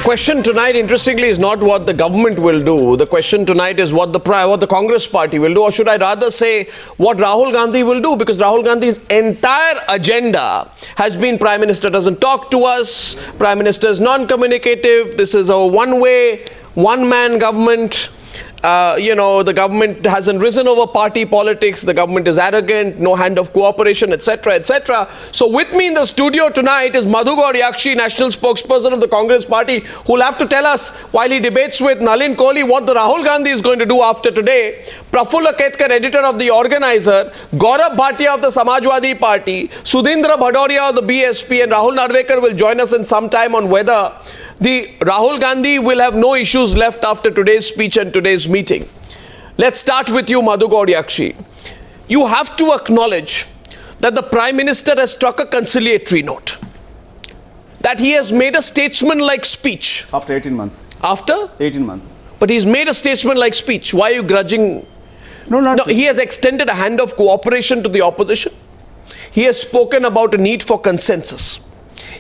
The question tonight, interestingly, is not what the government will do. The question tonight is what the Congress party will do, or should I rather say what Rahul Gandhi will do, because Rahul Gandhi's entire agenda has been Prime Minister doesn't talk to us, Prime Minister is non-communicative, this is a one-way, one-man government. The government hasn't risen over party politics, the government is arrogant, no hand of cooperation, etc., etc. So with me in the studio tonight is Madhu Goud Yaskhi, national spokesperson of the Congress party, who will have to tell us, while he debates with Nalin Kohli, what the Rahul Gandhi is going to do after today. Prafulla Ketkar, editor of The Organizer, Gaurav Bhatia of the Samajwadi Party, Sudhindra Bhadoria of the BSP, and Rahul Narvekar will join us in some time on whether the Rahul Gandhi will have no issues left after today's speech and today's meeting. Let's start with you, Madhu Goud Yaskhi. You have to acknowledge that the Prime Minister has struck a conciliatory note, that he has made a statesman-like speech. After 18 months. After? 18 months. But he's made a statesman-like speech. Why are you grudging? No, he has extended a hand of cooperation to the opposition. He has spoken about a need for consensus.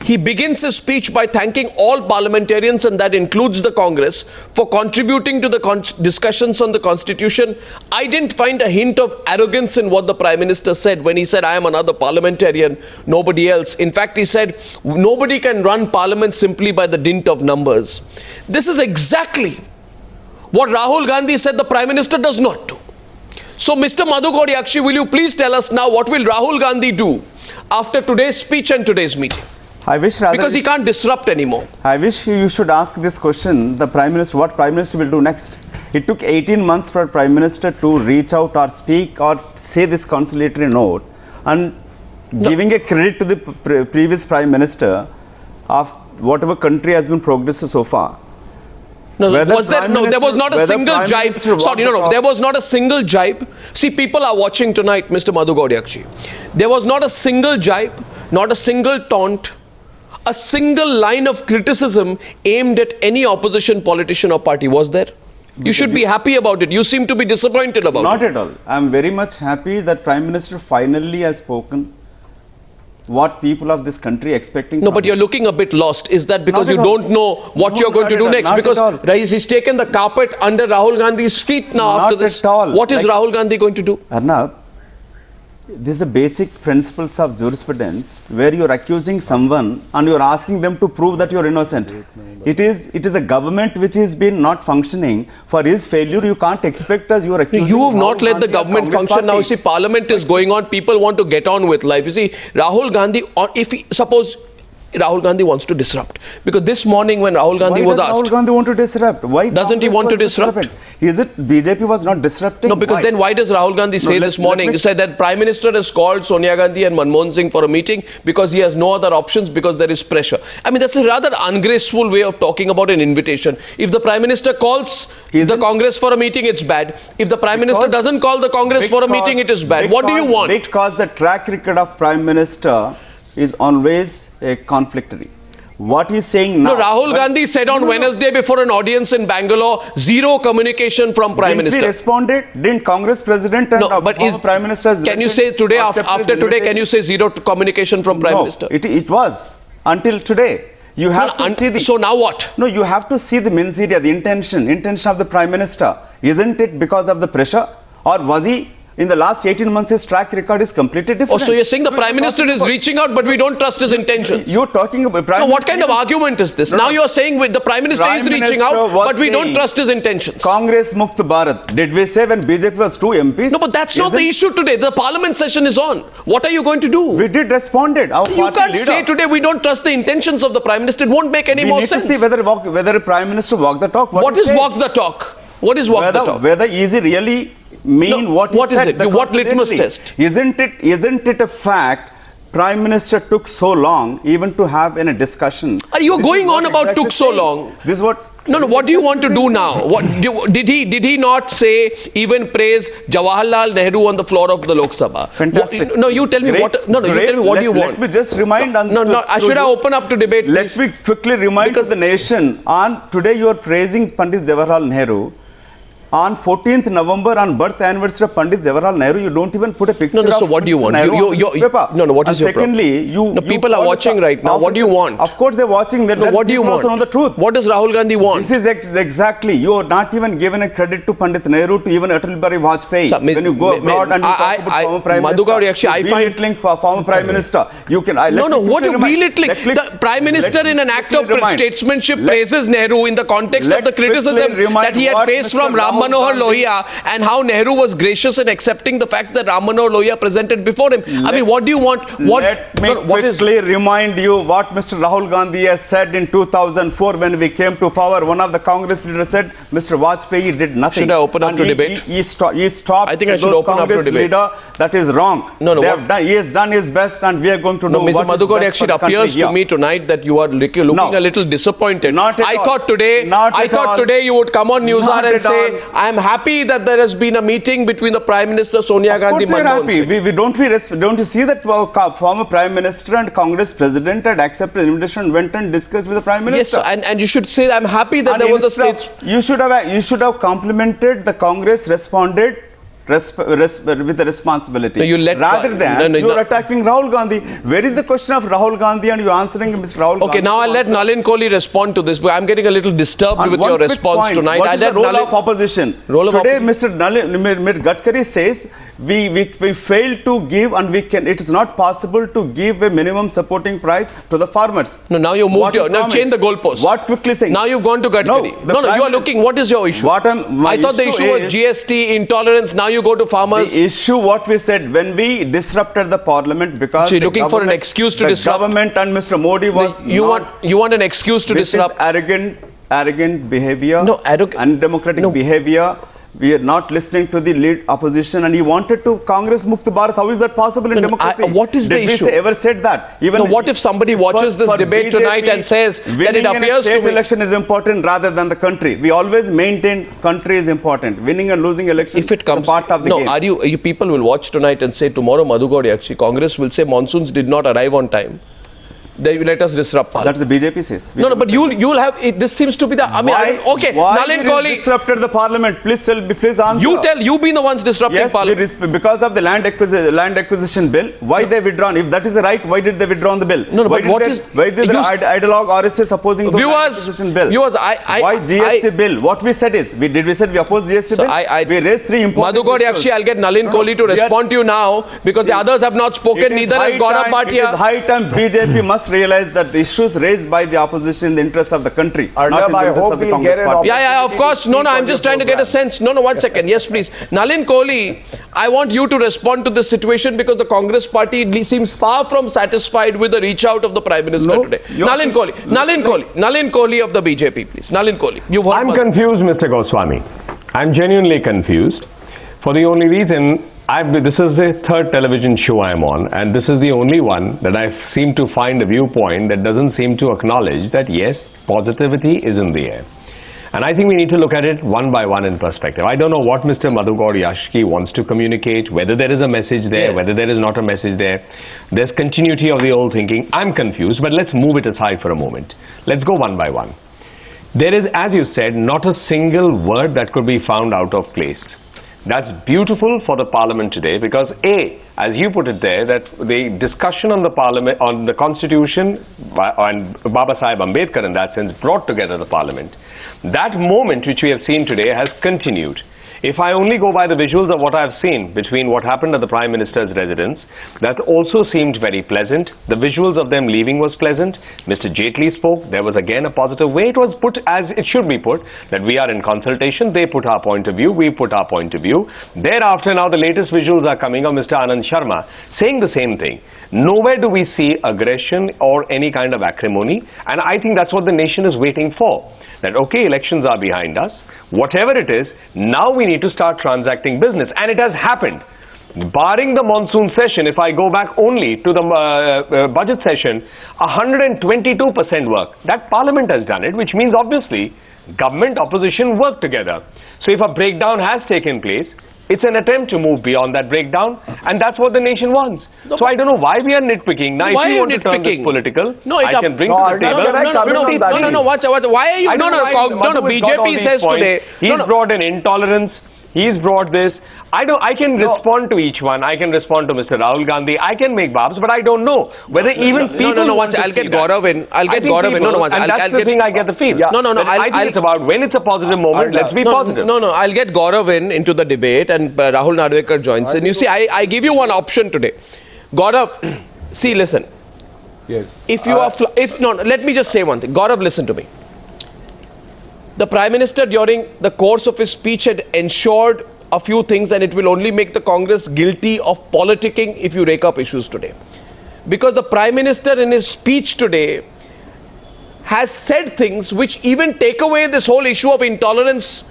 He begins his speech by thanking all parliamentarians, and that includes the Congress, for contributing to the discussions on the Constitution. I didn't find a hint of arrogance in what the Prime Minister said when he said, I am another parliamentarian, nobody else. In fact, he said, nobody can run Parliament simply by the dint of numbers. This is exactly what Rahul Gandhi said the Prime Minister does not do. So, Mr. Madhu Goud Yaskhi, will you please tell us now, what will Rahul Gandhi do after today's speech and today's meeting? Because he can't disrupt anymore. I wish you should ask this question, the Prime Minister, what Prime Minister will do next. It took 18 months for Prime Minister to reach out or speak or say this conciliatory note, and giving a credit to the previous Prime Minister of whatever country has been progressed so far. There was not a single jibe. There was not a single jibe. See, people are watching tonight, Mr. Madhu Goud Yaskhi. There was not a single jibe, not a single taunt, a single line of criticism aimed at any opposition politician or party. Was there? You should be happy about it. You seem to be disappointed about it. Not at all. I am very much happy that Prime Minister finally has spoken what people of this country expecting. No, but you're looking a bit lost. Is that because you don't know what you're going to do next? Because he's taken the carpet under Rahul Gandhi's feet now after this. Not at all. What is Rahul Gandhi going to do? Arnab, these are basic principles of jurisprudence where you're accusing someone and you're asking them to prove that you're innocent. It is a government which has been not functioning. For his failure, you can't expect us, you're accusing. You have not let the government function. Now, you see, Parliament is going on. People want to get on with life. You see, Rahul Gandhi, suppose Rahul Gandhi wants to disrupt. Because this morning when Rahul Gandhi was asked... Why does Rahul Gandhi want to disrupt? Why doesn't he want to disrupt? Is it BJP was not disrupting? No, because then why does Rahul Gandhi say this morning? He said that Prime Minister has called Sonia Gandhi and Manmohan Singh for a meeting because he has no other options, because there is pressure. I mean, that's a rather ungraceful way of talking about an invitation. If the Prime Minister calls the Congress for a meeting, it's bad. If the Prime Minister doesn't call the Congress for a meeting, it is bad. What do you want? Because the track record of Prime Minister is always a conflictory. What he's saying now... No, Rahul Gandhi said on Wednesday before an audience in Bangalore, zero communication from Prime Minister. Didn't he responded? Didn't Congress President and Prime Minister... Can you say today, after today, can you say zero communication from Prime Minister? It was. Until today. You have to see the... So now what? No, you have to see the mens rea, the intention of the Prime Minister. Isn't it because of the pressure? Or was he... In the last 18 months, his track record is completely different. Oh, so you're saying the Prime Minister is reaching out, but we don't trust his intentions. You're talking about Prime Minister. What kind of argument is this? Now you're saying the Prime Minister is reaching out, but we don't trust his intentions. Congress Mukt Bharat. Did we say when BJP was 2 MPs? No, but that's not the issue today. The Parliament session is on. What are you going to do? We did responded. You can't say today we don't trust the intentions of the Prime Minister. It won't make any more sense. We need to see whether the Prime Minister walk the talk. What is walk the talk? What is walk the talk? Whether is he really mean what is it? What litmus test? Isn't it a fact Prime Minister took so long even to have a discussion? Are you going on about took so long? This is what... No, what do you want to do now? Did he not say, even praise Jawaharlal Nehru on the floor of the Lok Sabha? Fantastic. You tell me what. You tell me what do you want? Let me just remind. Should I open up to debate? Let me quickly remind the nation. On today, you are praising Pandit Jawaharlal Nehru. on 14th November, on birth anniversary of Pandit Jawaharlal Nehru, you don't even put a picture No, so of what do you want? Nehru on the newspaper. No, what is and your problem? secondly, No, people are watching right now. What do you want? Of course, they're watching. No, what do you want? Know the truth. What does Rahul Gandhi want? This is exactly. You are not even given a credit to Pandit Nehru, to even Atal Bihari Vajpayee. When you go abroad and you talk about former Prime Madhu Goud Yaskhi, I find belittling former Prime Minister. You can. What do belittling? The Prime Minister, in an act of statesmanship, praises Nehru in the context of the criticism that he had faced from Ram Manohar Lohia and how Nehru was gracious in accepting the fact that Ram Manohar Lohia presented before him. I mean, what do you want? Let me quickly remind you what Mr. Rahul Gandhi has said in 2004 when we came to power. One of the Congress leaders said Mr. Vajpayee did nothing. Should I open up to debate? He stopped. I think I should open Congress up to debate. Leader, that is wrong. He has done his best, and we are going to do Mr. what Madhu is Goud best for Yaskhi, the it appears country to me tonight that you are looking a little disappointed. I thought today you would come on Newshour and say, I am happy that there has been a meeting between the Prime Minister Sonia Gandhi and Manmohan Singh. Don't you see that former Prime Minister and Congress President had accepted the invitation and went and discussed with the Prime Minister? Yes, and you should say, I'm happy that there was a state. You should have complimented the Congress, responded with a responsibility. Rather than you are attacking Rahul Gandhi. Where is the question of Rahul Gandhi and you answering Mr. Rahul Gandhi? Okay, now I'll let Nalin Kohli respond to this, but I'm getting a little disturbed with your response tonight. What is the role of opposition? Today, Mr. Gadkari says we failed to give, and it is not possible to give a minimum supporting price to the farmers. No, now you moved now change the goalpost. What quickly saying? Now you've gone to Gadkari. No, you are looking, what is your issue? I thought the issue was GST, intolerance, now you go to farmers. The issue, what we said, when we disrupted the parliament because so you're looking for an excuse to disrupt. The government and Mr. Modi was you want an excuse to disrupt. Arrogant behavior, undemocratic behavior. We are not listening to the lead opposition, and he wanted to Congress Mukta Bharat. How is that possible in democracy? What is the issue? Did we ever said that? Even what if somebody watches this debate BJP, tonight and says that it appears to me election is important rather than the country? We always maintain country is important. Winning and losing elections if it comes, is a part of the game. Are you people will watch tonight and say tomorrow Madhu Goud Yaskhi, Congress will say monsoons did not arrive on time. They will let us disrupt Parliament. That's the BJP says. No, but you'll have this seems to be the. I mean, why Nalin Kohli disrupted the Parliament. Please answer. You've been the ones disrupting Parliament. Because of the land acquisition bill. Why they withdrawn? If that is the right, why did they withdraw the bill? No, but why did the ideologue RSS opposing the land acquisition bill? Why GST bill? What we said is we oppose GST bill. We raised three important. Madhu Goud Yaskhi, I'll get Nalin Kohli to respond to you now because the others have not spoken. Neither has Gaurav Bhatia. It is high time BJP must realize that the issues raised by the opposition in the interest of the country, Arnab, not in the interest of the Congress party. Yeah, of course. No, I'm just trying to get a sense. No, 1 second. Yes, please. Nalin Kohli, I want you to respond to this situation because the Congress party seems far from satisfied with the reach out of the Prime Minister today. Nalin Kohli of the BJP, please. Nalin Kohli. I'm confused, Mr. Goswami. I'm genuinely confused for the only reason this is the third television show I'm on, and this is the only one that I seem to find a viewpoint that doesn't seem to acknowledge that yes, positivity is in the air. And I think we need to look at it one by one in perspective. I don't know what Mr. Madhu Goud Yaskhi wants to communicate, whether there is a message there, whether there is not a message there. There's continuity of the old thinking. I'm confused, but let's move it aside for a moment. Let's go one by one. There is, as you said, not a single word that could be found out of place. That's beautiful for the Parliament today because as you put it there, that the discussion on the Parliament, on the Constitution, and Baba Sahib Ambedkar in that sense brought together the Parliament. That moment which we have seen today has continued. If I only go by the visuals of what I've seen between what happened at the Prime Minister's residence, that also seemed very pleasant. The visuals of them leaving was pleasant. Mr. Jaitley spoke. There was again a positive way. It was put as it should be put, that we are in consultation. They put our point of view. We put our point of view. Thereafter, now the latest visuals are coming of Mr. Anand Sharma saying the same thing. Nowhere do we see aggression or any kind of acrimony. And I think that's what the nation is waiting for. That, okay, elections are behind us. Whatever it is, now we need to start transacting business. And it has happened. Barring the monsoon session, if I go back only to the budget session, 122% work. That Parliament has done it, which means obviously government opposition work together. So if a breakdown has taken place, It's an attempt to move beyond that breakdown, and that's what the nation wants. No, so I don't know why we are nitpicking. Now, why if are you you want to turn this nitpicking? political, No, I can bring to the table. No, watch. Why are you? No, BJP says today. He's brought in intolerance. He's brought this. I can respond to each one. I can respond to Mr. Rahul Gandhi. I can make babs, but I don't know whether even people. No. Watch. I'll get Gaurav in. Watch. That's the thing I get the feel. Yeah. No. I think it's about when it's a positive moment. Let's be positive. No. I'll get Gaurav into the debate, and Rahul Narvekar joins in. You see, I give you one option today. Gaurav, see, listen. Yes. If you are, let me just say one thing. Gaurav, listen to me. The Prime Minister during the course of his speech had ensured a few things, and it will only make the Congress guilty of politicking if you rake up issues today. Because the Prime Minister in his speech today has said things which even take away this whole issue of intolerance.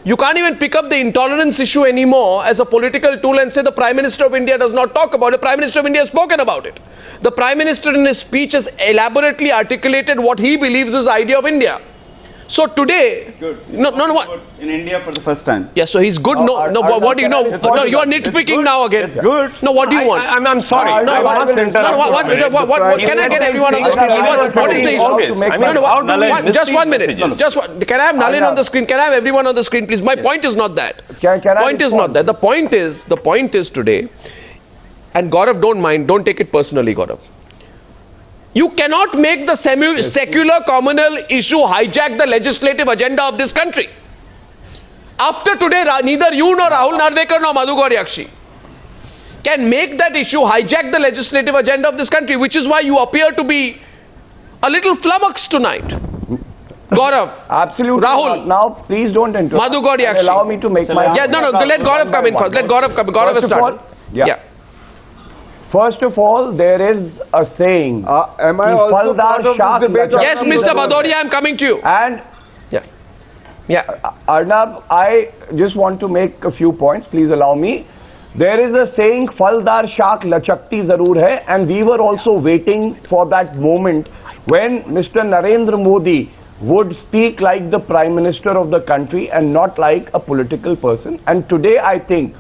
You can't even pick up the intolerance issue anymore as a political tool and say the Prime Minister of India does not talk about it. The Prime Minister of India has spoken about it. The Prime Minister in his speech has elaborately articulated what he believes is the idea of India. So today, what? In India for the first time. Yeah, so he's good. What do you know? No, you are nitpicking now again. It's good. No, what do you want? I'm sorry. What? Can I get everyone on the screen? What is the issue? Just 1 minute. Can I have Nalin on the screen? Can I have everyone on the screen, please? My point is not that. Point is not that. The point is today, and Gaurav, don't mind, don't take it personally, Gaurav. You cannot make the secular communal issue hijack the legislative agenda of this country. After today, neither you nor Rahul Narvekar nor Madhu Goud Yaskhi can make that issue hijack the legislative agenda of this country, which is why you appear to be a little flummoxed tonight. Gaurav. Absolutely. Rahul. Now, please don't interrupt. Madhu Goud Yaskhi. Allow me to make my... Yeah, let Gaurav come in first. Let Gaurav come. Gaurav has started. Yeah. First of all, there is a saying. Am I also part of this debate? Yes, Mr. Bhadoria, I'm coming to you. And Arnab, I just want to make a few points. Please allow me. There is a saying, "Faldar shaak lachakti zarur hai," and we were also waiting for that moment when Mr. Narendra Modi would speak like the Prime Minister of the country and not like a political person. And today, I think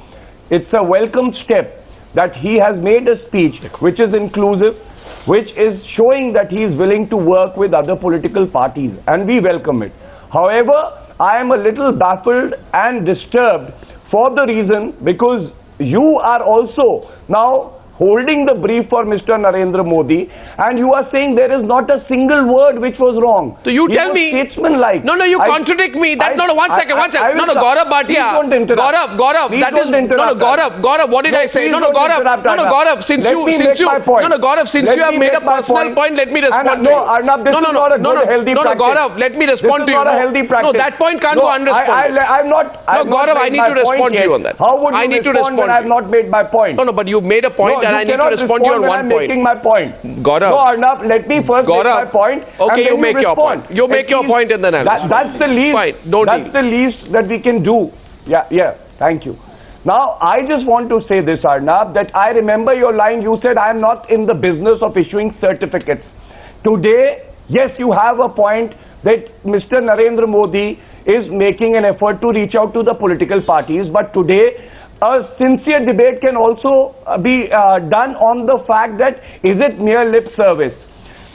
it's a welcome step that he has made a speech which is inclusive, which is showing that he is willing to work with other political parties, and we welcome it. However, I am a little baffled and disturbed for the reason because you are also now holding the brief for Mr. Narendra Modi, and you are saying there is not a single word which was wrong. So you tell me. Statesman-like. No, you contradict me. One second. Gaurav Bhatia. Gaurav. That is Gaurav. What did I say? Gaurav. Since you have made a personal point, let me respond to you. Arnab, this is not a good healthy practice. Gaurav, let me respond to you. This is not a healthy practice. No, that point can't go unresponded. I'm not. Gaurav, I need to respond to you on that. How would you respond when I have not made my point? No, but you made a point. And I need to respond to you on one point. I'm making my point. Gaurav. No, Arnab, let me first make my point. Okay, you make your point. You make your point and then I'll respond. That's the least. Fine, that's the least that we can do. Yeah. Thank you. Now, I just want to say this, Arnab, that I remember your line. You said, I am not in the business of issuing certificates. Today, yes, you have a point that Mr. Narendra Modi is making an effort to reach out to the political parties. But today, a sincere debate can also be done on the fact that is it mere lip service?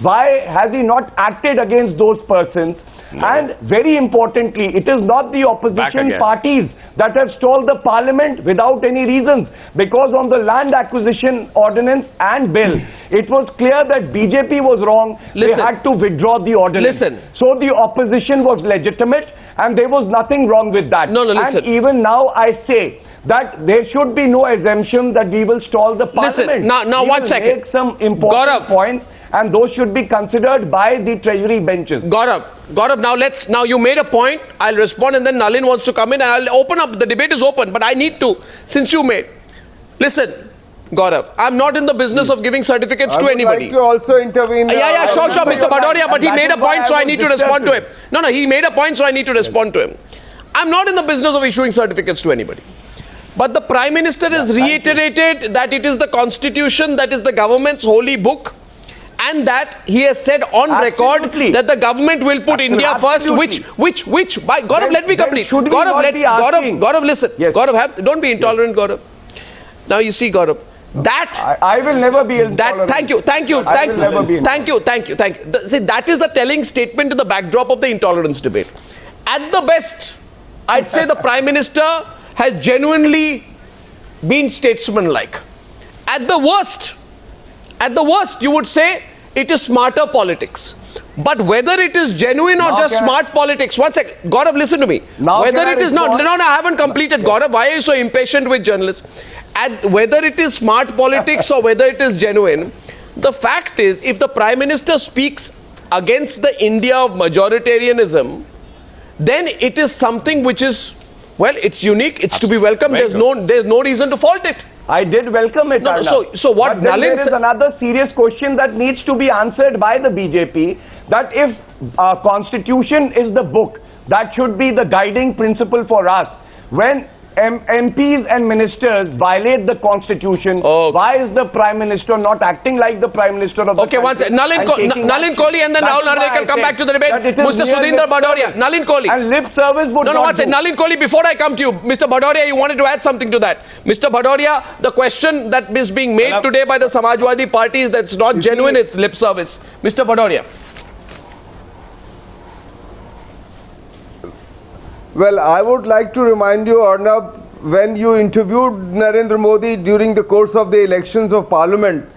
Why has he not acted against those persons? No. And very importantly, it is not the opposition parties that have stalled the parliament without any reasons, because on the land acquisition ordinance and bill, it was clear that BJP was wrong. They had to withdraw the ordinance. So the opposition was legitimate and there was nothing wrong with that. And even now I say that there should be no assumption that we will stall the parliament. Now 1 second. Make some important points, and those should be considered by the treasury benches. Gaurav, now you made a point. I'll respond, and then Nalin wants to come in, and I'll open up. The debate is open, but I need to, since you made. Listen, Gaurav, I'm not in the business of giving certificates to anybody. Like to also intervene. Sure, Mr. Bhadoria, but he made a point, so I need to respond to him. No, he made a point, so I need to respond to him. I'm not in the business of issuing certificates to anybody. But the Prime Minister has reiterated that it is the Constitution that is the government's holy book, and that he has said on Absolutely. record that the government will put India first, which, by Gaurav, let me complete. Gaurav, listen. Yes. Gaurav, don't be intolerant, Gaurav. Now you see, Gaurav, that I will never be intolerant. that thank you. I will never be Thank you. See, that is a telling statement to the backdrop of the intolerance debate. At the best, I'd say the Prime Minister has genuinely been statesmanlike. At the worst, you would say it is smarter politics. But whether it is genuine or just smart politics, one second, Gaurav, listen to me. Whether it is not, no, I haven't completed. Gaurav, why are you so impatient with journalists? Whether it is smart politics or whether it is genuine, the fact is, if the Prime Minister speaks against the India of majoritarianism, then it is something which is, well, it's unique, it's to be welcomed. There's no reason to fault it. I did welcome it. No, Arnab. so what but then Nalin there is another serious question that needs to be answered by the BJP, that if constitution is the book, that should be the guiding principle for us. When MPs and ministers violate the constitution, why is the Prime Minister not acting like the Prime Minister of the country? One second. Nalin Kohli and then Rahul Narvekar come back to the debate. Mr. Sudhindra Bhadoria. Nalin Kohli. And lip service would one second. Nalin Kohli, before I come to you, Mr. Bhadoria, you wanted to add something to that. Mr. Bhadoria, the question that is being made today by the Samajwadi Party is that's not genuine, it's lip service. Mr. Bhadoria. Well, I would like to remind you, Arnab, when you interviewed Narendra Modi during the course of the elections of Parliament,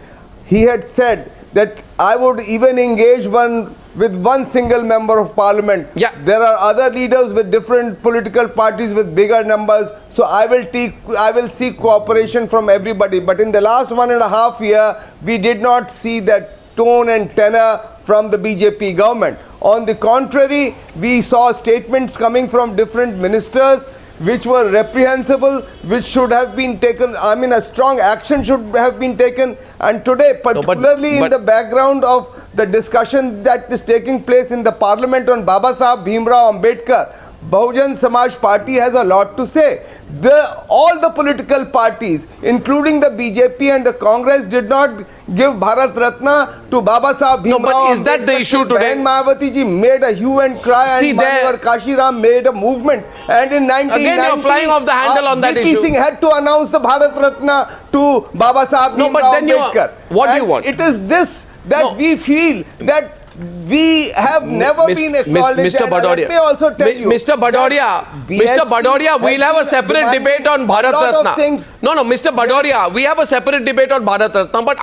he had said that I would even engage with one single member of Parliament. Yeah. There are other leaders with different political parties with bigger numbers, so I will seek cooperation from everybody. But in the last 1.5 years, we did not see that tone and tenor from the BJP government. On the contrary, we saw statements coming from different ministers which were reprehensible, which should have been taken, a strong action should have been taken. And today, particularly in the background of the discussion that is taking place in the parliament on Baba Saheb Bhimrao Ambedkar, Bahujan Samaj Party has a lot to say. All the political parties, including the BJP and the Congress, did not give Bharat Ratna to Baba Saheb Bhimrao. No, but is that the issue today? Mayawati ji made a hue and cry, and Manohar Kashiram made a movement. And in 1990, again, you're flying off the handle on that issue. Singh had to announce the Bharat Ratna to Baba Saheb Bhimrao Ambedkar. What do you want? It is this that we feel that we have never been acknowledged. Mr. Bhadoria, let me also tell you, Mr. Bhadoria, we'll have a separate debate on Bharat Ratna. No, Mr. Bhadoria, we have a separate debate on Bharat Ratna. But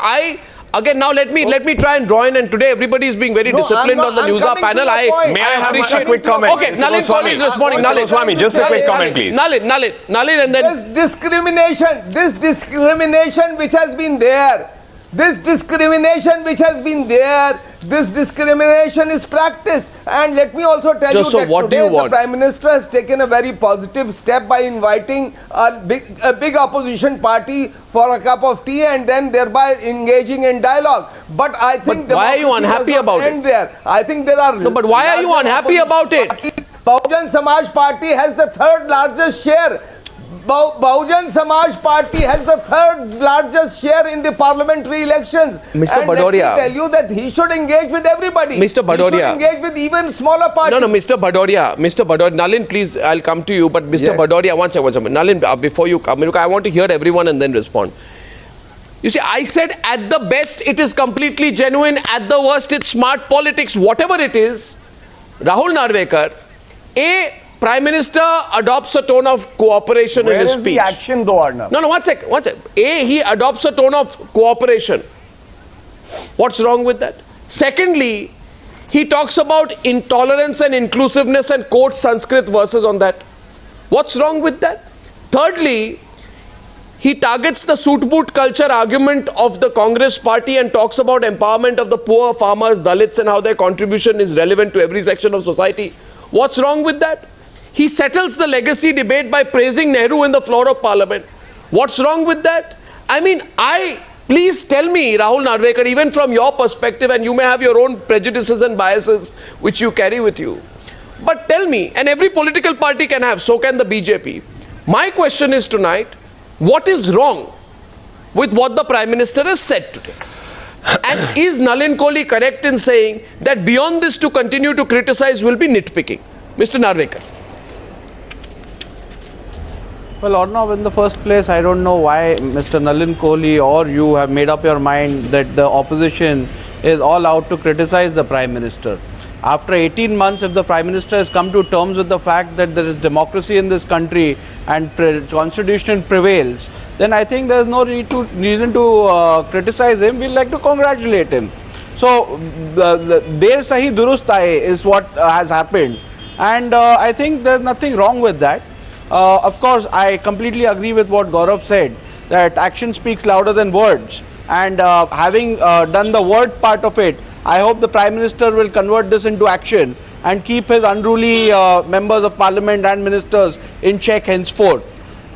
now let me try and draw in. And today everybody is being very disciplined on the Newshour panel. May I appreciate a quick comment? Okay, Nalin Kohli is responding. Nalin, Goswami, just a quick comment, please. Nalin, and then this discrimination which has been there. This discrimination is practiced. And let me also tell you that today the Prime Minister has taken a very positive step by inviting a big opposition party for a cup of tea and then thereby engaging in dialogue. But I think why are you unhappy about it? I think there are... No, but why are you unhappy about it? Bahujan Samaj Party has the third largest share. Bahujan Samaj Party has the third largest share in the parliamentary elections. Mr. Bhadoria, let me tell you that he should engage with everybody. Mr. Bhadoria, he should engage with even smaller parties. No, Mr. Bhadoria, Nalin, please, I'll come to you. But Mr. Bhadoria, one second. Nalin, before you come, I want to hear everyone and then respond. You see, I said at the best it is completely genuine, at the worst it's smart politics. Whatever it is, Rahul Narvekar, Prime Minister adopts a tone of cooperation in his speech. Where is the action though, Arnab? No, one sec. He adopts a tone of cooperation. What's wrong with that? Secondly, he talks about intolerance and inclusiveness and quotes Sanskrit verses on that. What's wrong with that? Thirdly, he targets the suit boot culture argument of the Congress party and talks about empowerment of the poor, farmers, Dalits, and how their contribution is relevant to every section of society. What's wrong with that? He settles the legacy debate by praising Nehru in the floor of Parliament. What's wrong with that? Please tell me, Rahul Narvekar, even from your perspective, and you may have your own prejudices and biases which you carry with you. But tell me, and every political party can have, so can the BJP. My question is tonight, what is wrong with what the Prime Minister has said today? And is Nalin Kohli correct in saying that beyond this to continue to criticize will be nitpicking? Mr. Narvekar. Well, Arnab, in the first place, I don't know why Mr. Nalin Kohli or you have made up your mind that the opposition is all out to criticize the Prime Minister. After 18 months, if the Prime Minister has come to terms with the fact that there is democracy in this country and constitution prevails, then I think there is no reason to criticize him. We'd like to congratulate him. So, der sahi durust aaye is what has happened. And I think there's nothing wrong with that. Of course, I completely agree with what Gaurav said, that action speaks louder than words. And having done the word part of it, I hope the Prime Minister will convert this into action and keep his unruly members of Parliament and ministers in check henceforth,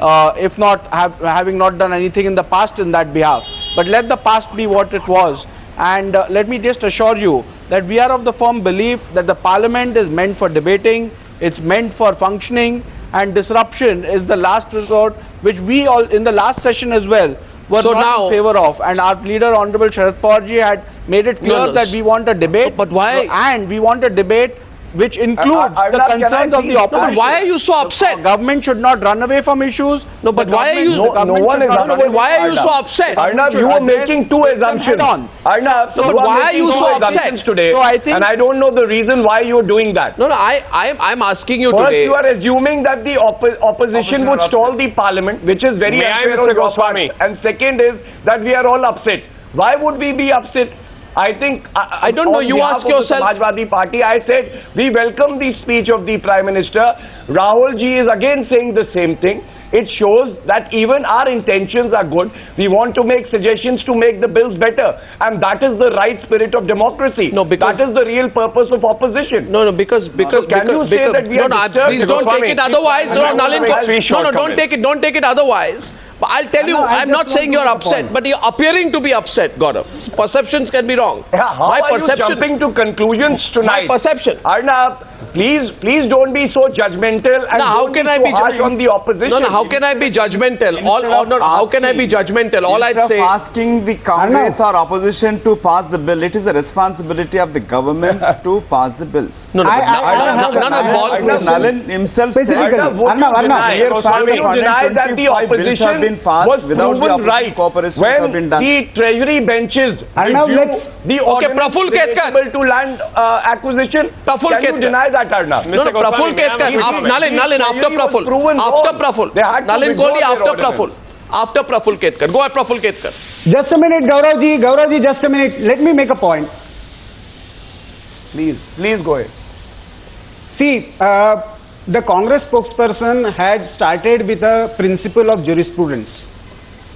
if not having not done anything in the past in that behalf. But let the past be what it was. And let me just assure you that we are of the firm belief that the Parliament is meant for debating, it's meant for functioning, and disruption is the last resort, which we all in the last session as well were So not now- in favor of. And our leader, Honorable Sharad Pawarji, had made it clear No, that we want a debate. But why- And we want a debate which includes the Arnab, can I concerns of the please- opposition. No, but why are you so upset? Government should not run away from issues. No, but The why are government- you- the government No one should is not No, run but away why are you Arnab. so upset? Arnab, should you are address making two them assumptions. head on. Arnab, So, you but why are making you two so upset? assumptions today, So I think- and I don't know the reason why you're doing that. No, I'm asking you First, today. you are assuming that the opposition would are stall upset. the parliament, which is very May I, unfair Mr. on your Goswami? part. And second is that we are all upset. Why would we be upset? I think I don't know, on you behalf ask of the yourself. Samajwadi Party, I said we welcome the speech of the Prime Minister. Rahul ji is again saying the same thing. It shows that even our intentions are good. We want to make suggestions to make the bills better, and that is the right spirit of democracy. No, because- that is the real purpose of opposition. No, because Can you say that we no, are no, disturbed? please don't take it otherwise. No, Nalin, no, don't take it otherwise. But I'll tell you, I'm not saying you're upset, but you're appearing to be upset, Gaurav. Perceptions can be wrong. Yeah, how My are you perception, jumping to conclusions tonight? perception. Arnab, please don't be so judgmental and Now, how don't can be I so be harsh on the opposition. No, how can I be judgmental? How can I be judgmental? All I'd Instead say. of asking the Congress or opposition to pass the bill, it is the responsibility of the government to pass the bills. No, Nalin himself said Arnab, would you deny, Clear fact would of you deny that the 125 bills have been opposition passed was without the proven opposition right cooperation would have when been done. the treasury benches reviewed the ordinance Praful Ketkar. related to land acquisition? Praful Can you Ketkar. deny that, Arnab? No, Praful Ketkar. Nalin, after Praful. After Praful. Nalin Kohli after Praful. After Praful Ketkar. Go ahead, Praful Ketkar. Just a minute, Gauravji, just a minute. Let me make a point. Please go ahead. See, the Congress spokesperson had started with a principle of jurisprudence.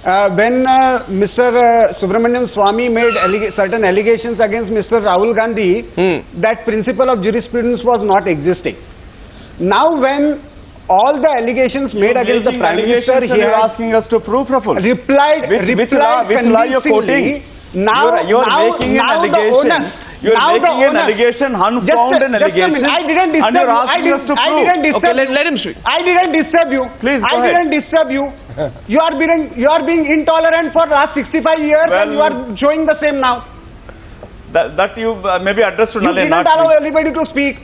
When Mr. Subramanian Swamy made certain allegations against Mr. Rahul Gandhi, that principle of jurisprudence was not existing. Now when all the allegations made against the Prime Minister, he you're has asking us to prove, Praful. replied Which law you're quoting? Now, you're making an allegation. You're making an allegation, unfounded allegation, I didn't disturb and you're you. asking us to I prove. didn't disturb Okay, you. let him speak. I didn't disturb you. Please, go I ahead. didn't disturb you. You are being intolerant for last 65 years, and you are showing the same now. That you maybe address to You Nalin, didn't not allow me. anybody to speak.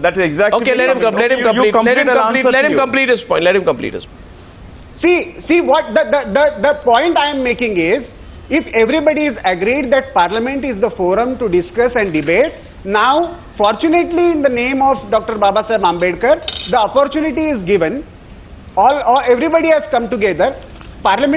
That is exactly. Okay, let him complete. Let him complete his point. Let him complete his point. See what the point I am making is, if everybody is agreed that Parliament is the forum to discuss and debate, now fortunately in the name of Dr. Babasaheb Ambedkar, the opportunity is given. Everybody has come together. Prime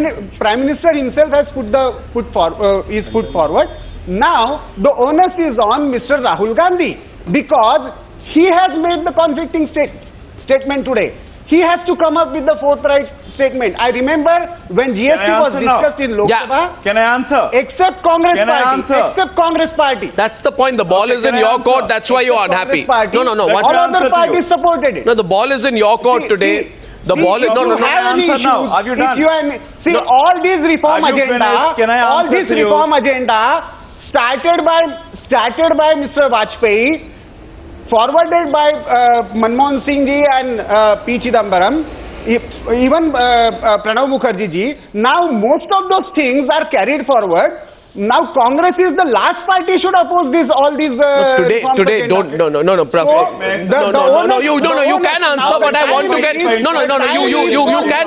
Minister himself has put forward. Now the onus is on Mr. Rahul Gandhi, because he has made the conflicting statement today. He has to come up with the forthright statement. I remember when GST was discussed in Lok Sabha. Can I answer? Except Congress Can I Party. answer? Except Congress Party. That's the point. The ball is in can I your answer? court. That's why you're unhappy. Congress Party. No. Let Once me All answer other to parties you. supported it. No, the ball is in your court today. The ball is If you no. have any Answer now. issues, Have you if done? See, all these reform Have you agenda, finished? Can I all answer this to you? reform agenda started by Mr. Vajpayee, forwarded by Manmohan Singh ji and P. Chidambaram, even Pranab Mukherjee ji. Now most of those things are carried forward Now Congress is the last party should oppose all these. Today, don't, no, Prof. You can answer, but I want to get, you can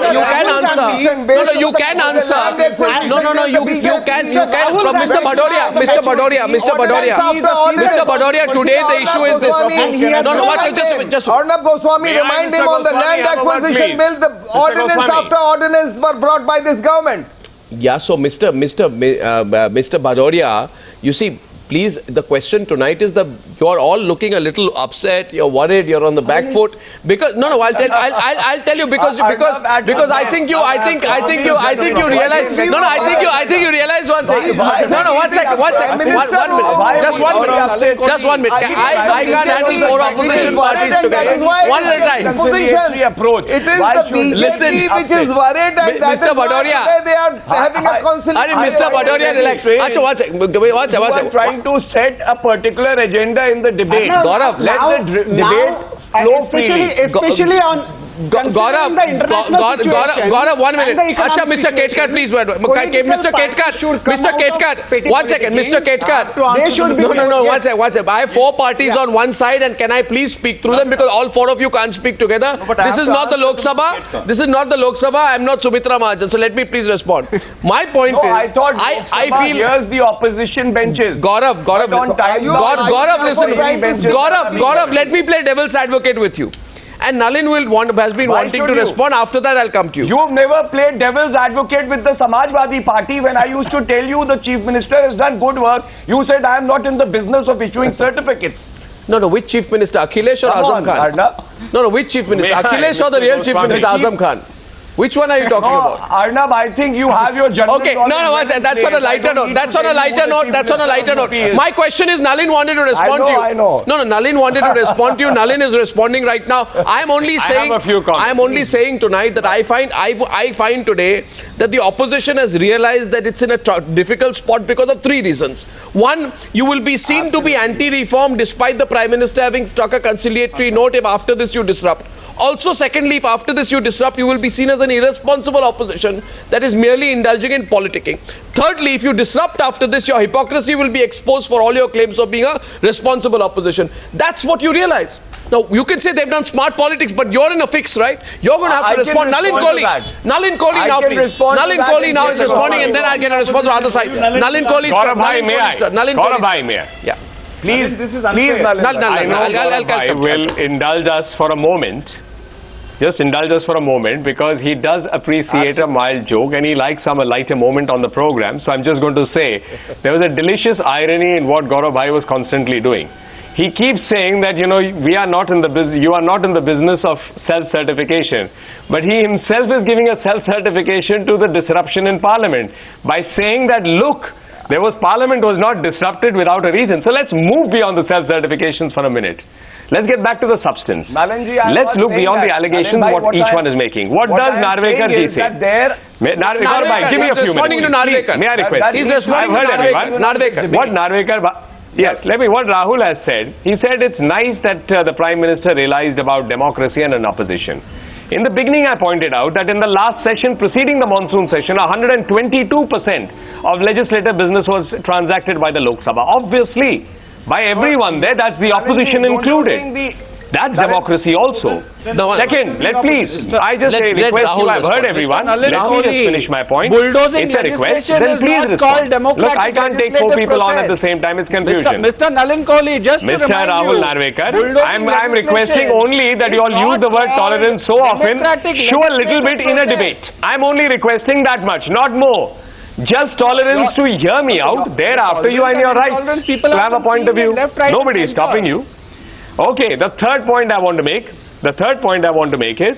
answer. You can answer. Mr. Bhadoria, today the issue is this. Arnab Goswami, remind him on the land acquisition bill, the ordinance after ordinance were brought by this government. Yeah, so Mr. Bhadoria, you see, please, the question tonight is you're all looking a little upset, you're worried, you're on the back foot because I'll tell you because I think you realize you realize one thing. One second. Just one minute. I can't handle 4 opposition parties together. One at a time. It is the BJP which is worried and that Mr. is why Bhadoria, they are having a conciliatory. Mr. Bhadoria, relax. One second. Trying to set a particular agenda in the debate. Gaurav, let the debate flow freely. Especially on Gaurav, 1 minute. Acha, Mr. Ketkar, please. Mr. Ketkar, 1 second. Mr. Ketkar. No, 1 second. I have 4 parties on one side, and can I please speak through them because all 4 of you can't speak together. This is not the Lok Sabha. I'm not Sumitra Mahajan. So let me please respond. My point is, I thought I feel. Here's the opposition benches. Gaurav, listen. Gaurav, let me play devil's advocate with you. And Nalin has been wanting to respond. After that, I'll come to you. You've never played devil's advocate with the Samajwadi Party. When I used to tell you the Chief Minister has done good work, you said I am not in the business of issuing certificates. No, which Chief Minister? Akhilesh or Azam Khan? No, which Chief Minister? Akhilesh or the real Chief Minister, Azam Khan? Which one are you talking about? Arnab, I think you have your judgment. Okay, that's on a lighter note. That's on a lighter note. My question is, Nalin wanted to respond to you. I know. No, Nalin wanted to respond to you. Nalin is responding right now. I am only saying tonight that I find today that the opposition has realized that it's in a difficult spot because of 3 reasons. One, you will be seen to be anti-reform despite the Prime Minister having struck a conciliatory note if after this you disrupt. Also, secondly, if after this you disrupt, you will be seen as an irresponsible opposition that is merely indulging in politicking. Thirdly, if you disrupt after this, your hypocrisy will be exposed for all your claims of being a responsible opposition. That's what you realize. Now, you can say they've done smart politics, but you're in a fix, right? You're going to have to respond. Nalin Kohli now, please. Nalin Kohli now is responding, and then I'll get a response on the other side. Nalin Kohli is Nalin Kohli. Yeah. Please, this is unfair. I will indulge us for a moment. Just indulge us for a moment because he does appreciate a mild joke and he likes some lighter moment on the program. So I'm just going to say there was a delicious irony in what Gaurav Bhai was constantly doing. He keeps saying that, we are not in the you are not in the business of self-certification. But he himself is giving a self-certification to the disruption in Parliament by saying that, look, Parliament was not disrupted without a reason. So let's move beyond the self-certifications for a minute. Let's get back to the substance. Nalinji, let's look beyond the allegations what each one is making. What does Narvekar ji say? Narvekar, give me a few responding minutes. to Narvekar. May I request? He's responding to Narvekar. What Narvekar... Yes, what Rahul has said. He said it's nice that the Prime Minister realized about democracy and an opposition. In the beginning, I pointed out that in the last session preceding the monsoon session, 122% of legislative business was transacted by the Lok Sabha. Obviously, by everyone there, that's the opposition included. That's democracy also. Second, request you, I've heard everyone. Let me just finish my point. Bulldozing it's a request, legislation then is please not respond. called democratic. Look, I can't take 4 people on at the same time, it's confusion. Mr. Nalin Kohli, just to Mr. remind Rahul you, Narvekar, bulldozing I'm requesting only that you all use the word tolerance so often, show a little bit in a debate. I'm only requesting that much, not more. Just tolerance to hear me out. Thereafter, you are in your right to have a point of view. Nobody is stopping you. Okay, the third point I want to make is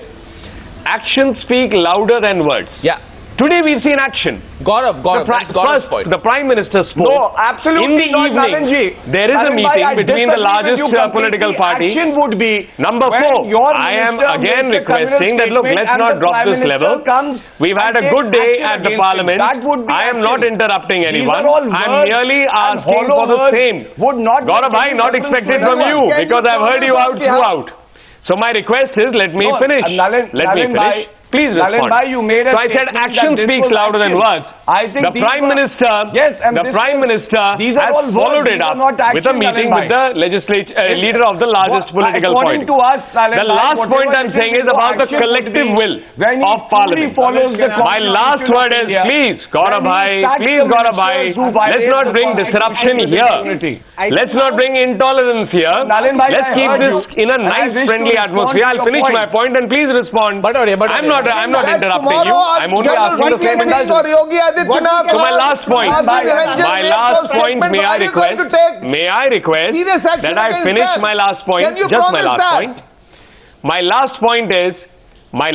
actions speak louder than words. Yeah. Today we've seen action. Gaurav, that's Gaurav's point. The Prime Minister spoke. No, absolutely in the not, evening. Nalinji. There is a meeting between the largest political party. Action would be Number 4, I am again requesting that, look, let's not drop this level. We've had a good day at the Parliament. I am not interrupting anyone. I'm merely asking for the same. Gaurav Bhai, not expected from you because I've heard you out throughout. So my request is, let me finish. Please Nalin respond. bhai, you made a So I said statement action that this speaks was louder than action. words. I think The these Prime were- Minister, Yes, and the this Prime was- Minister these are has all words, followed these it are up not action, with a meeting Nalin with the leader of the largest political According party. to us, Nalin The bhai, last whatever point I'm it saying is no about the action would collective be will when he of Parliament. truly follows the My last Constitution word of is, India. please, Gaurav When he bhai, sacks please, the Gaurav ministers who bhai, violate let's not the bring Constitution disruption with here. impunity. Let's not bring intolerance here. Nalin bhai, Let's I keep heard this you. in a And I nice, wish to friendly respond atmosphere. to I'll your finish point. my point and please respond. Bhadoria. I'm not That interrupting you. tomorrow I'm only General asking the VK same Singh or indulgence. Yogi Adityanath So my last point, my last point, may I request serious action that I against finish them? my last point, Can you just my promise last that? point. My last point is No,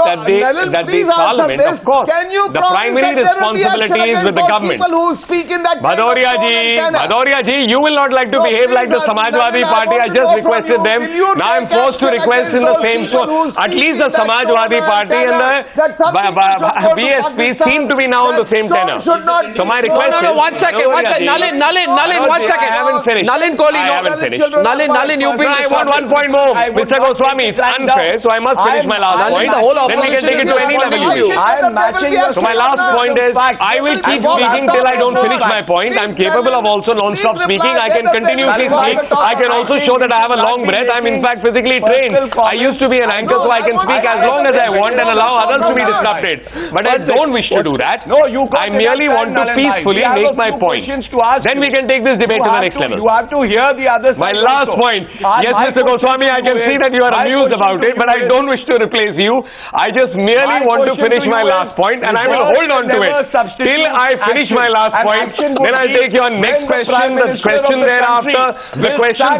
that Nalin, the please answer Parliament, this. of course, Can you the promise primary that there will be action responsibility is against with the those government. people who speak in that kind of Bhadoria tone and tenor? Bhadoria ji, you will not like to No, behave like the please, Samajwadi Nalin, I Party. want I to just know from requested you, them. will you Now I'm take forced to action request in the against same those people tone. who At speak least in the that Samajwadi tone and Party and tenor, that some people should go to BSP Pakistan, seem to be now on the that same tone tenor. should not So my be request so- is... One second. Bhadoria ji, Nalin, Bhadoria one ji, second. I haven't finished. Nalin Kohli, I no. haven't finished. Nalin, you've been No, I want 1 point more. I would Mr. not Goswami, it's stand unfair, down. so I must finish my last Nalin, point. the whole Then we can opposition take it is to any level. responding to you. I am matching your... So my last point is, I will keep speaking till I don't finish my point. I'm capable of also non-stop speaking. I can continuously speak. I can also show that I have a long breath. I'm in fact physically trained. I used to be an anchor, so I can speak as long as I want and allow others to be disrupted. But I don't wish to do that. No, you got I merely want to peacefully make my point. Then we can take this debate to the next level. You have to hear the other side. My last also. point. Yes, Mr. Goswami, I can see that you are amused about it, but I don't wish to replace you. I just merely want to finish my last point, and I will hold on to it till I finish my last point. Then I'll take your next question, the question thereafter, the question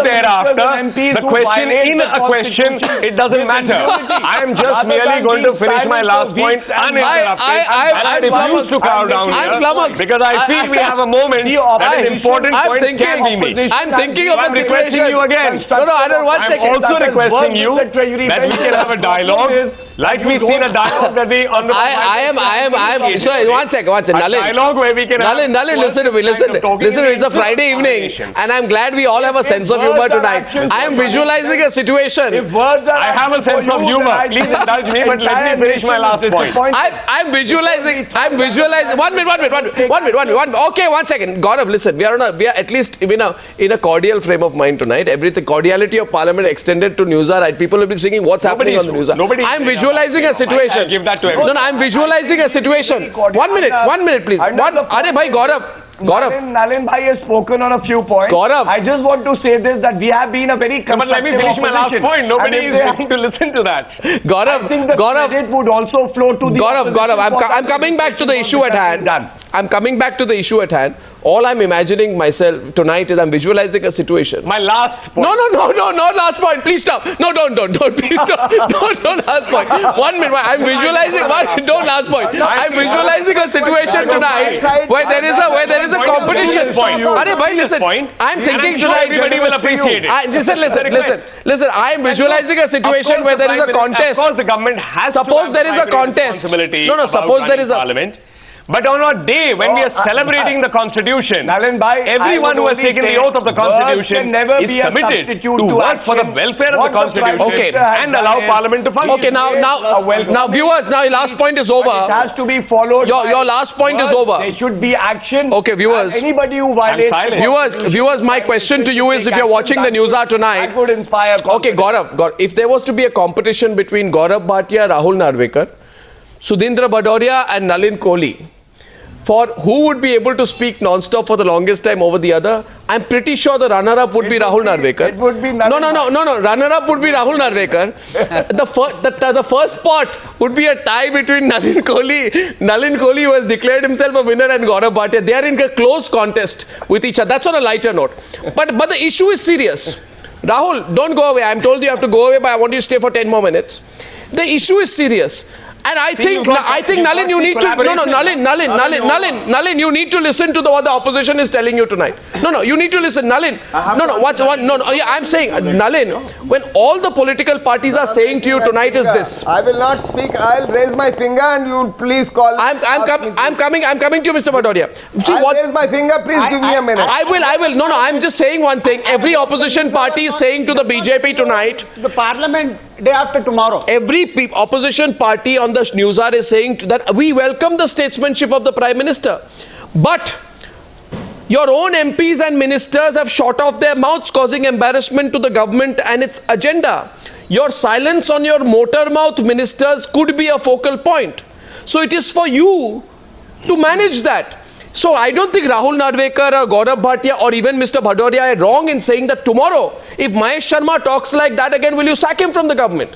thereafter, the question in a question. It doesn't matter. I am just merely going to finish my last point uninterrupted, and I refuse to cow down I'm here flummoxed. because I feel we have a moment that an important I'm point thinking- can be made. I'm thinking of I'm a requesting situation. you again. No, Arnab, one I'm second. also requesting you that we can have a dialogue, like we've seen a dialogue that the honorable... I am. Sorry, one second. A Nalin. dialogue where we can Nalin, have... listen to me. Listen. It's a Friday evening, and I'm glad we all have a sense of humor tonight. I am visualizing a situation. I have a sense of humor. Please indulge me, but let me finish my last point. I'm visualizing. 1 minute. Okay, 1 second. Gaurav, listen. We are at least in a cordial frame of mind tonight. Everything cordiality of Parliament extended to Newshour. Right? People will be singing what's happening on the Newshour. I'm visualizing a situation. Give that to everyone. No, I'm visualizing a situation. 1 minute, please. Arey bhai, Gaurav. Nalin bhai has spoken on a few points. Gaurav. I just want to say this, that we have been a very But let me finish my last point. Nobody is willing to listen to that. Gaurav, I think the credit would also flow to the Gaurav, I'm coming back to the issue at hand. I'm coming back to the issue at hand. All I'm imagining myself tonight is I'm visualizing a situation. My last point. No, not last point. Please stop. No, don't. Please stop. Don't last point. 1 minute. I'm visualizing. Don't last point. I'm visualizing a situation tonight where there is a competition. Arey bhai, listen. I'm thinking tonight. Everybody will appreciate it. Listen. I am visualizing a situation where there is a contest. Of course, the government has Suppose there is a contest. No, suppose there is a Parliament. But on a day when we are celebrating the Constitution, Nalin bhai, everyone who has taken the oath of the Constitution is committed to work for the welfare of the Constitution Okay. and allow Parliament to function. Okay, now viewers, now your last point is over. It has to be followed. Your last point is over. There should be action. Okay, viewers. And anybody who violates... I'm silent. Viewers, my question to you is, if you're watching the Newshour tonight, that would inspire okay, confidence. Gaurav, if there was to be a competition between Gaurav Bhatia, Rahul Narvekar, Sudhindra Bhadoria and Nalin Kohli, for who would be able to speak non-stop for the longest time over the other, I'm pretty sure the runner-up would be Rahul Narvekar. It would be Nalin. No. Runner-up would be Rahul Narvekar. The first spot would be a tie between Nalin Kohli, who has declared himself a winner, and Gaurav Bhatia. They are in a close contest with each other. That's on a lighter note. But the issue is serious. Rahul, don't go away. I'm told you have to go away, but I want you to stay for 10 more minutes. The issue is serious. And I think Nalin, you need to Nalin, you need to listen to what the opposition is telling you tonight. No, you need to listen, Nalin. I'm saying, Nalin, when all the political parties are saying to you tonight is this. I will not speak. I'll raise my finger and you will please call. I'm coming to you, Mr. Bhadoria. I'll raise my finger. Please give me a minute. I will. No, I'm just saying one thing. Every opposition party is saying to the BJP tonight. The Parliament day after tomorrow. Every opposition party on the Newshour is saying that we welcome the statesmanship of the Prime Minister. But your own MPs and ministers have shot off their mouths, causing embarrassment to the government and its agenda. Your silence on your motor mouth ministers could be a focal point. So it is for you to manage that. So I don't think Rahul Narvekar or Gaurav Bhatia or even Mr. Bhadoria are wrong in saying that tomorrow, if Mahesh Sharma talks like that again, will you sack him from the government?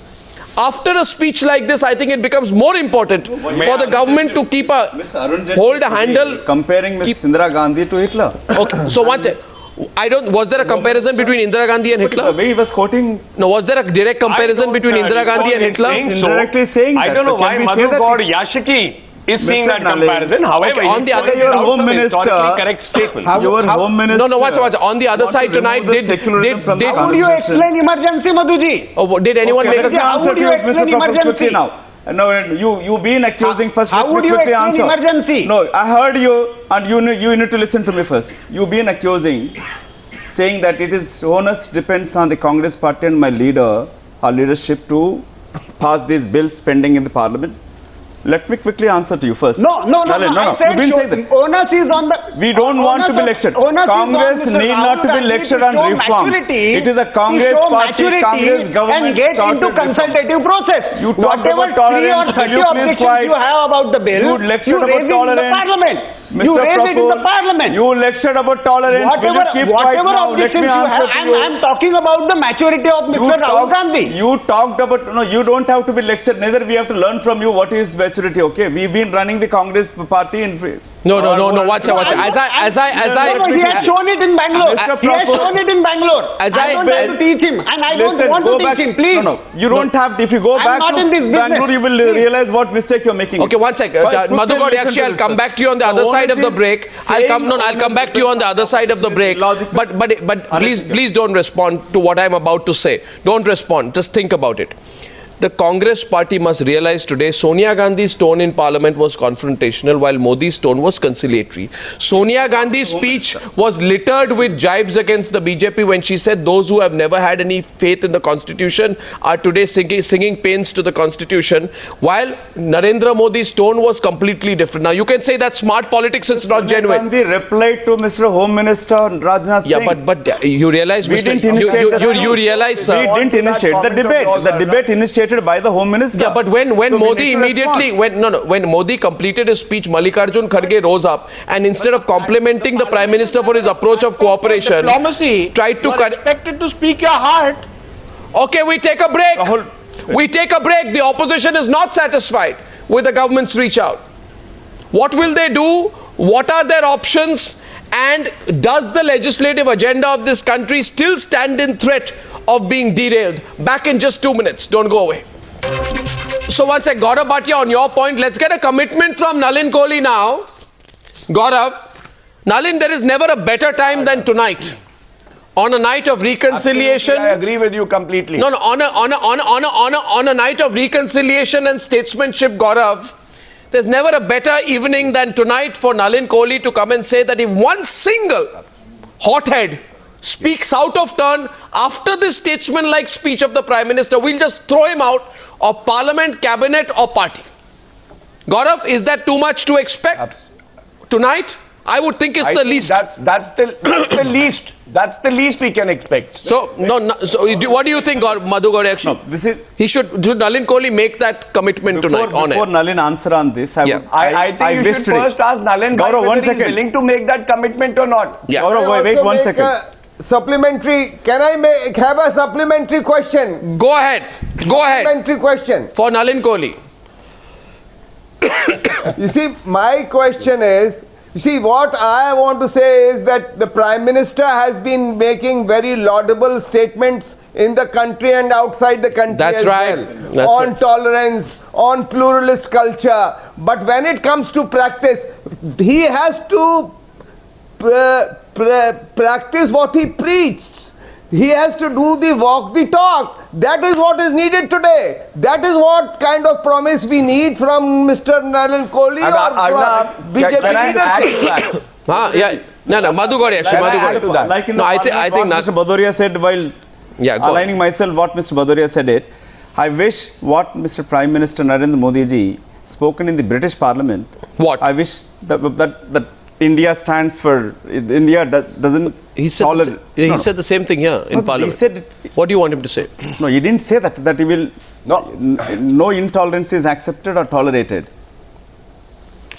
After a speech like this, I think it becomes more important for the government to keep hold a handle. Comparing Ms. Sudhindra Gandhi to Hitler. Okay, so one second. Was there a comparison between Indira Gandhi and Hitler? The way he was quoting. No, was there a direct comparison between Indira Gandhi and Hitler? Indirectly saying that. I don't know why Madhu Goud Yaskhi is seeing that comparison. However, Okay, on the other, your home minister, correct statement. Your home minister. No, watch. On the other side tonight, How would you explain emergency, Madhuji? did anyone make Let me a... How answer would to you you, Mr. explain Prophet, quickly emergency? now. No, you been accusing first. How Let would me you quickly explain answer. emergency? No, I heard you, and you need to listen to me first. You been accusing, saying that it is onus depends on the Congress party and my leader, our leadership to pass these bills pending in the parliament. Let me quickly answer to you first. No. You didn't say that. Onus is on the. We don't want to be lectured. Congress need not to be lectured on reforms. It is a Congress party, Congress government and get into consultative process. You talked Whatever about tolerance. 3 or 30 Will you please objections quiet? you have about the bill, You lectured raise about it in the tolerance. parliament. You Mr. raise it in the parliament. You lectured about tolerance. Will you keep quiet Whatever now? Let objections me you answer have, to you. I'm talking about the maturity of Mr. Rahul Gandhi. You talked about, no, you don't have to be lectured. Neither we have to learn from you what is maturity, okay? We've been running the Congress party in... No, watch. As No, he has shown it in Bangalore. Mr. He has Prabhu, shown it in Bangalore. as I don't have to teach him, and I don't want to teach him. Please. No, you don't have. If you go I'm back not to in this business. Bangalore, you will realize what mistake you're making. Okay, one sec. Madhu Goud Yaskhi, I'll come back to you on the other side of the break. I'll come back to you on the other side of the break. But please don't respond to what I'm about to say. Don't respond. Just think about it. The Congress party must realize today Sonia Gandhi's tone in parliament was confrontational while Modi's tone was conciliatory. Sonia Gandhi's speech was littered with jibes against the BJP when she said those who have never had any faith in the constitution are today singing pains to the constitution, while Narendra Modi's tone was completely different. Now you can say that's smart politics, it's not genuine. Gandhi replied to Mr. Home Minister Rajnath Singh. Yeah, but you realize, We didn't initiate you realize, sir. We didn't initiate the debate. The debate initiated by the Home Minister. Yeah, but when So we Modi need to immediately, respond. when Modi completed his speech, Mallikarjun Kharge rose up and instead of complimenting the Prime Minister for his approach of cooperation, Diplomacy. tried to You are cut. expected to speak your heart. Okay, we take a break. Rahul, We take a break. The opposition is not satisfied with the government's reach out. What will they do? What are their options? And does the legislative agenda of this country still stand in threat of being derailed? Back in just 2 minutes. Don't go away. So once again, Gaurav Bhatia, on your point, let's get a commitment from Nalin Kohli now. Gaurav, Nalin, there is never a better time than tonight. On a night of reconciliation. Absolutely, I agree with you completely. No, on a night of reconciliation and statesmanship, Gaurav, there's never a better evening than tonight for Nalin Kohli to come and say that if one single hothead speaks out of turn after this statesman-like speech of the Prime Minister, we'll just throw him out of Parliament, Cabinet or party. Gaurav, is that too much to expect tonight? I would think it's the least. That's the least. That's the least we can expect. So, what do you think, Madhu Goud Yaskhi? no, this is... Should Nalin Kohli make that commitment tonight on Before it? Nalin answer on this, I think you should first ask Nalin Gaurav, whether one he's second. willing to make that commitment or not. Yeah. Gaurav, wait 1 second. Supplementary. Can I have a supplementary question? Go ahead. Supplementary question. For Nalin Kohli. You see, my question is, you see, what I want to say is that the Prime Minister has been making very laudable statements in the country and outside the country That's as right. well, That's on right. tolerance, on pluralist culture. But when it comes to practice, he has to practice what he preaches. He has to do the walk the talk. That is what is needed today. That is what kind of promise we need from Mr. Nalin Kohli or BJP leadership. No, Madhu Goud Yaskhi. Like in the No, I parliament, think what Mr. Bhadoria said while Yeah, go aligning myself what Mr. Bhadoria said it. I wish what Mr. Prime Minister Narendra Modi ji spoken in the British Parliament. What? I wish that India stands for India doesn't He said, tolerate. he said the same thing here in No, Parliament. he said What do you want him to say? no. He didn't say that he will. No. No intolerance is accepted or tolerated.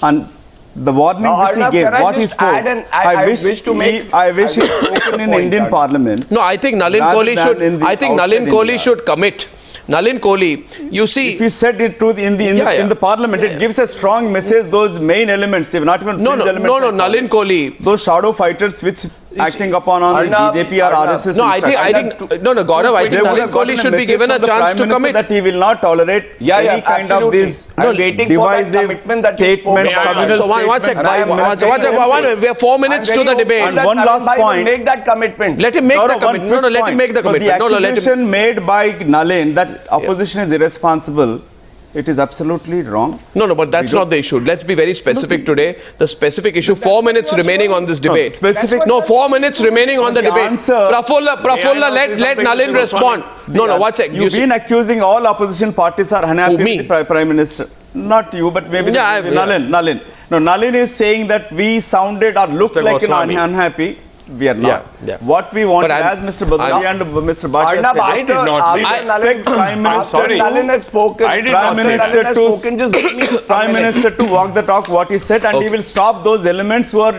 And the warning Now, which he Arnab, gave, can I what he just spoke, add I wish to make- I wish he spoken in point, Indian Arnab. Parliament. No, I think Nalin Rather Kohli than should. in the I think Nalin outside Kohli India. should commit. Nalin Kohli, you see. If he said it to in the Parliament, it gives a strong message. Those main elements, if not even No, fringe no, elements. no, no. I call Nalin it. Kohli. Those shadow fighters which acting upon on the Arnab, BJP or Arnab. RSS. No, I think. No, Gaurav. I They think would Nalin have Kohli gotten a should be message given a from the chance Prime to Minister commit. that he will not tolerate any kind of absolutely. these I'm waiting for that divisive commitment that you spoke statements, about. communal So one statements second. by his ministers. We have 4 minutes to the debate. And one last point. Make that commitment. Let him make the Gaurav, one commitment. No, no, quick let him point. make the So commitment. No, no, the let him. accusation made by Nalin that opposition is irresponsible, it is absolutely wrong. No, but that's not the issue. Let's be very specific today. The specific issue. 4 minutes remaining on this debate. specific- No, 4 minutes remaining on the The debate. answer- Prafulla, let Nalin respond. No, one sec. You've been accusing all opposition parties are unhappy Who, me? with the Prime Minister. Not you, but maybe Yeah, Nalin. No, Nalin is saying that we sounded or looked Mr. like Goswami. unhappy. We are not. Yeah. What we want, But I'm- as Mr. Bhadoria and Mr. Bhatia Arnab, said, I did not. we after expect Prime Minister after Nalin has spoken. I did Prime not say Minister that. to just give me a Prime minute. Minister to walk the talk, what he said, and he Okay. will stop those elements who are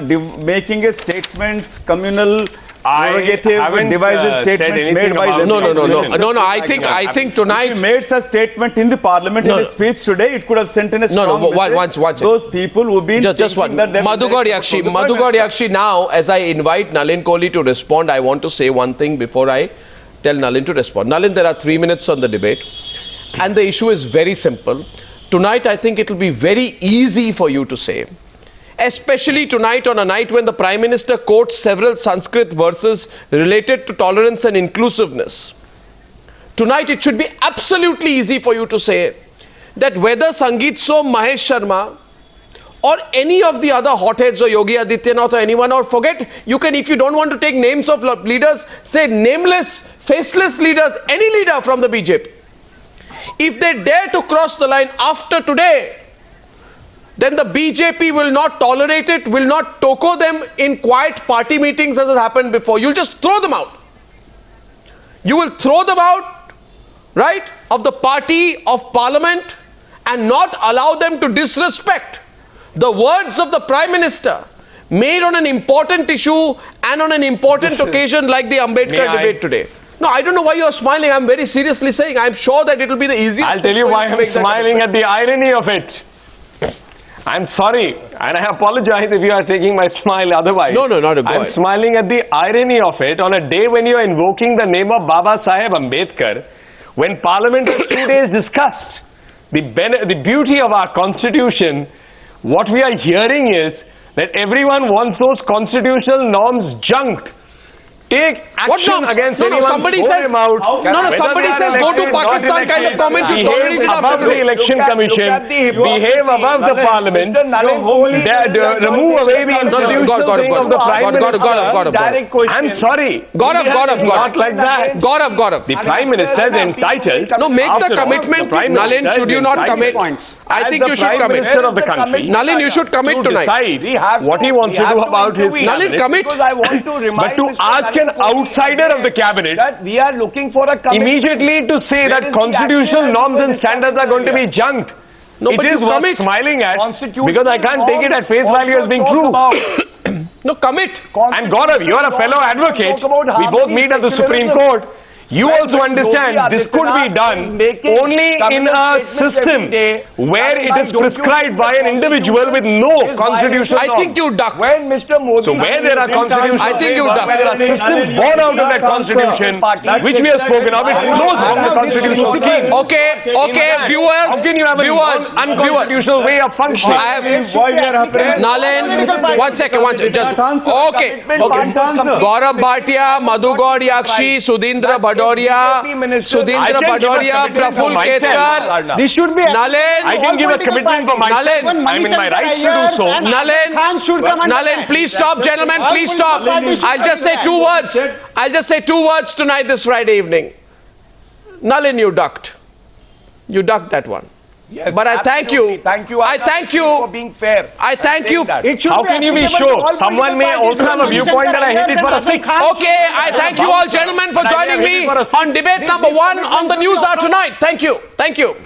making a statements, communal, I prerogative, haven't, divisive said statements anything made by about his No, no, no, no. ministers. No, no. I think If tonight. he made such statement in the Parliament No, in no. his speech today, it could have sent in a strong no, one message. second. Those people who've been Just one. thinking that they Madhu Goud Yaskhi. Madhu Goud Yaskhi. Now, as I invite Nalin Kohli to respond, I want to say one thing before I tell Nalin to respond. Nalin, there are 3 minutes on the debate, and the issue is very simple. Tonight, I think it will be very easy for you to say, especially tonight on a night when the Prime Minister quotes several Sanskrit verses related to tolerance and inclusiveness. Tonight, it should be absolutely easy for you to say that whether Sangeet Som, Mahesh Sharma, or any of the other hotheads or Yogi Adityanath or anyone, or forget, you can, if you don't want to take names of leaders, say nameless, faceless leaders, any leader from the BJP. If they dare to cross the line after today, then the BJP will not tolerate it, will not toko them in quiet party meetings as has happened before. You'll just throw them out. You will throw them out, right, of the party, of parliament, and not allow them to disrespect the words of the Prime Minister made on an important issue and on an important occasion like the Ambedkar debate today. No, I don't know why you are smiling. I'm very seriously saying I'm sure that it will be the easiest. I'll tell thing you for why to I'm make that smiling commitment. at the irony of it. I'm sorry, and I apologize if you are taking my smile otherwise. No, not a go I'm ahead. smiling at the irony of it on a day when you are invoking the name of Baba Saheb Ambedkar, when Parliament has 2 days discussed the beauty of our constitution. What we are hearing is that everyone wants those constitutional norms junked. Take What action norms? against No, anyone. somebody throw says. them out. No, Whether somebody they are says go to elected, not Pakistan kind of elected, comment. You behave tolerate it above after the today. election commission. Behave above the parliament. Remove away the institutional thing of the prime minister. Direct question. I'm sorry. Gaurav. Not like that. Gaurav. The prime minister is entitled. No, make the After all, commitment. the Prime Nalin, Minister should is you not entitled commit? I as think the you should Prime commit. Minister of the country. Nalin, you should commit to tonight. decide what he wants to do about his Nalin, cabinet. commit. Because I want to remind But to Mr. ask an Nalin Kohli outsider of the cabinet that we are looking for a commitment. immediately to say Where that is the constitutional action norms and that standards are going to be junked. No, It but is you worth commit. smiling at Constitutional because I can't take it at face norms value as being also true. talk about- No, commit. And Gaurav, you are a fellow advocate. We both meet at the Supreme Court. You also understand this could be done only in a system where it is prescribed by an individual with no constitutional I think norms. you ducked. When Mr. Modi... So where there are constitutional I think you frameworks, ducked. there are systems born out of that constitution, which we have spoken of, it flows from the constitutional scheme. Okay, viewers. How can you have viewers, an unconstitutional way of functioning? I have Why we are happening? Nalin, one second, just okay. Gaurav Bhatia, Madhu Goud Yaskhi, Sudhindra Bhadoria, Praful Ketkar, This should be... Nalin. I can give a commitment for myself. Nalin. I'm in my right to do so. Nalin, please stop, gentlemen, please stop. I'll just say 2 words. I'll just say 2 words tonight, this Friday evening. Nalin, you ducked. You ducked that one. Yes, But I thank you. absolutely. Thank you. I Arnab, thank you. for being fair. I thank you. It should How can you be applicable to sure? all Someone political may parties. also have a viewpoint that I hit it for a six. Okay, I thank you all gentlemen for joining me on debate number 1 on the Newshour tonight. Thank you. Thank you.